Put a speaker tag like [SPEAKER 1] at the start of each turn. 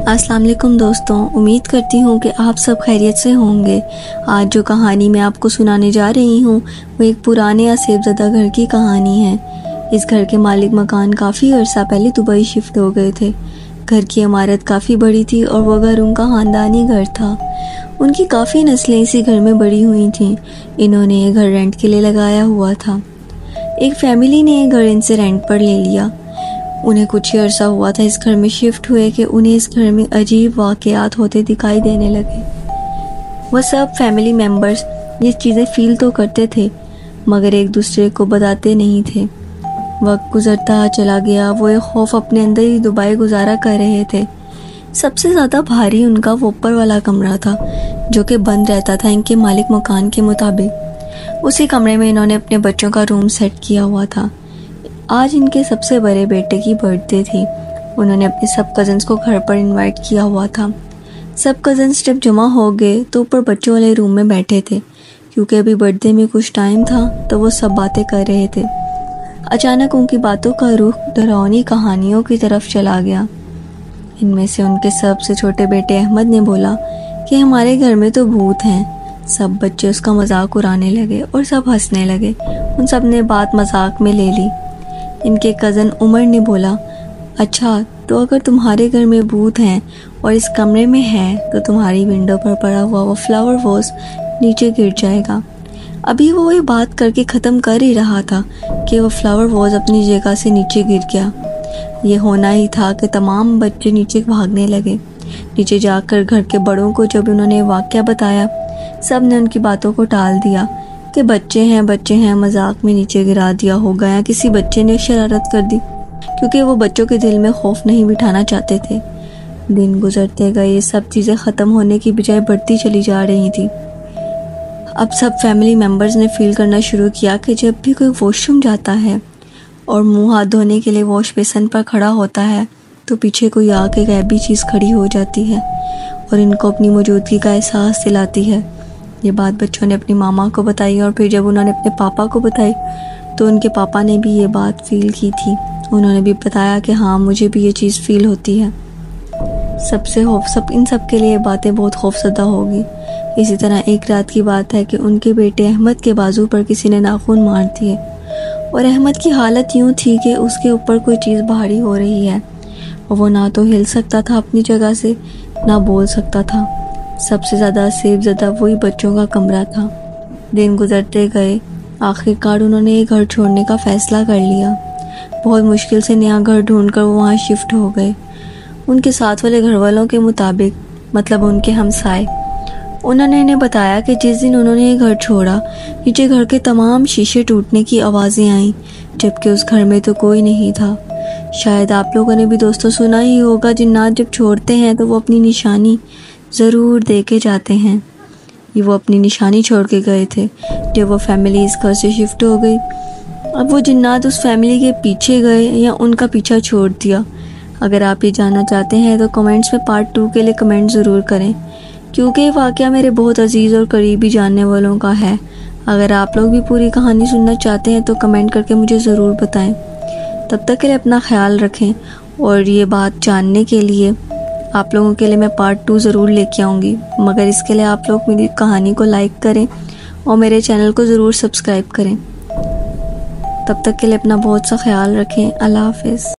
[SPEAKER 1] अस्सलाम वालेकुम दोस्तों, उम्मीद करती हूँ कि आप सब खैरियत से होंगे। आज जो कहानी मैं आपको सुनाने जा रही हूँ वो एक पुराने आसेबज़दा घर की कहानी है। इस घर के मालिक मकान काफ़ी अरसा पहले दुबई शिफ्ट हो गए थे। घर की इमारत काफ़ी बड़ी थी और वो घर उनका ख़ानदानी घर था। उनकी काफ़ी नस्लें इसी घर में बड़ी हुई थीं। इन्होंने ये घर रेंट के लिए लगाया हुआ था। एक फैमिली ने ये घर इनसे रेंट पर ले लिया। उन्हें कुछ ही अरसा हुआ था इस घर में शिफ्ट हुए कि उन्हें इस घर में अजीब वाक़यात होते दिखाई देने लगे। वह सब फैमिली मेम्बर्स ये चीज़ें फील तो करते थे मगर एक दूसरे को बताते नहीं थे। वक्त गुजरता चला गया, वो एक खौफ अपने अंदर ही दुबाए गुजारा कर रहे थे। सबसे ज़्यादा भारी उनका वो ऊपर वाला कमरा था जो कि बंद रहता था इनके मालिक मकान के मुताबिक। उसी कमरे में इन्होंने अपने बच्चों का रूम सेट किया हुआ था। आज इनके सबसे बड़े बेटे की बर्थडे थी। उन्होंने अपने सब कज़न्स को घर पर इनवाइट किया हुआ था। सब कज़न्स जब जमा हो गए तो ऊपर बच्चों वाले रूम में बैठे थे। क्योंकि अभी बर्थडे में कुछ टाइम था तो वो सब बातें कर रहे थे। अचानक उनकी बातों का रुख डरावनी कहानियों की तरफ चला गया। इनमें से उनके सबसे छोटे बेटे अहमद ने बोला कि हमारे घर में तो भूत हैं। सब बच्चे उसका मजाक उड़ाने लगे और सब हंसने लगे। उन सब ने बात मजाक में ले ली। इनके कज़न उमर ने बोला, अच्छा तो अगर तुम्हारे घर में भूत हैं और इस कमरे में है तो तुम्हारी विंडो पर पड़ा हुआ वो फ्लावर वॉस नीचे गिर जाएगा। अभी वो ये बात करके ख़त्म कर ही रहा था कि वो फ्लावर वॉस अपनी जगह से नीचे गिर गया। ये होना ही था कि तमाम बच्चे नीचे भागने लगे। नीचे जाकर घर के बड़ों को जब उन्होंने वाक़या बताया, सब ने उनकी बातों को टाल दिया कि बच्चे हैं मजाक में नीचे गिरा दिया होगा या किसी बच्चे ने शरारत कर दी, क्योंकि वो बच्चों के दिल में खौफ नहीं बिठाना चाहते थे। दिन गुजरते गए, ये सब चीज़ें ख़त्म होने की बजाय बढ़ती चली जा रही थी। अब सब फैमिली मेम्बर्स ने फील करना शुरू किया कि जब भी कोई वॉशरूम जाता है और मुंह हाथ धोने के लिए वॉश बेसिन पर खड़ा होता है तो पीछे कोई आके गैबी चीज़ खड़ी हो जाती है और इनको अपनी मौजूदगी का एहसास दिलाती है। ये बात बच्चों ने अपनी मामा को बताई और फिर जब उन्होंने अपने पापा को बताई तो उनके पापा ने भी ये बात फील की थी। उन्होंने भी बताया कि हाँ, मुझे भी ये चीज़ फील होती है। इन सब के लिए ये बातें बहुत खौफज़दा होगी। इसी तरह एक रात की बात है कि उनके बेटे अहमद के बाजू पर किसी ने नाखून मार दिए और अहमद की हालत यूँ थी कि उसके ऊपर कोई चीज़ भारी हो रही है और वो ना तो हिल सकता था अपनी जगह से, ना बोल सकता था। सबसे ज़्यादा आसेबज़दा वही बच्चों का कमरा था। दिन गुजरते गए, आखिरकार उन्होंने ये घर छोड़ने का फ़ैसला कर लिया। बहुत मुश्किल से नया घर ढूंढकर वो वहाँ शिफ्ट हो गए। उनके साथ वाले घर वालों के मुताबिक, मतलब उनके हमसाए, उन्होंने इन्हें बताया कि जिस दिन उन्होंने ये घर छोड़ा नीचे घर के तमाम शीशे टूटने की आवाज़ें आईं, जबकि उस घर में तो कोई नहीं था। शायद आप लोगों ने भी दोस्तों सुना ही होगा, जिन्नात जब छोड़ते हैं तो वो अपनी निशानी ज़रूर दे के जाते हैं। ये वो अपनी निशानी छोड़ के गए थे जब वो फैमिली इस घर से शिफ्ट हो गई। अब वो जिन्नात उस फैमिली के पीछे गए या उनका पीछा छोड़ दिया। अगर आप ये जानना चाहते हैं तो कमेंट्स में पार्ट 2 के लिए कमेंट ज़रूर करें, क्योंकि ये वाक़या मेरे बहुत अजीज़ और करीबी जानने वालों का है। अगर आप लोग भी पूरी कहानी सुनना चाहते हैं तो कमेंट करके मुझे ज़रूर बताएं। तब तक के लिए अपना ख्याल रखें और ये बात जानने के लिए आप लोगों के लिए मैं पार्ट 2 ज़रूर लेके आऊँगी, मगर इसके लिए आप लोग मेरी कहानी को लाइक करें और मेरे चैनल को ज़रूर सब्सक्राइब करें। तब तक के लिए अपना बहुत सा ख्याल रखें। अल्लाह हाफ़िज़।